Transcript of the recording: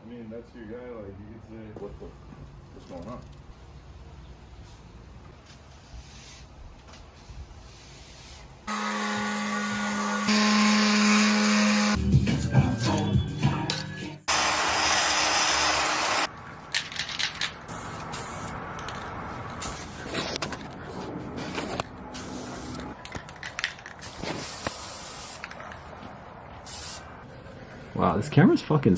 mean, that's your guy. Like, you could say, what's going on? Wow, this camera's fucking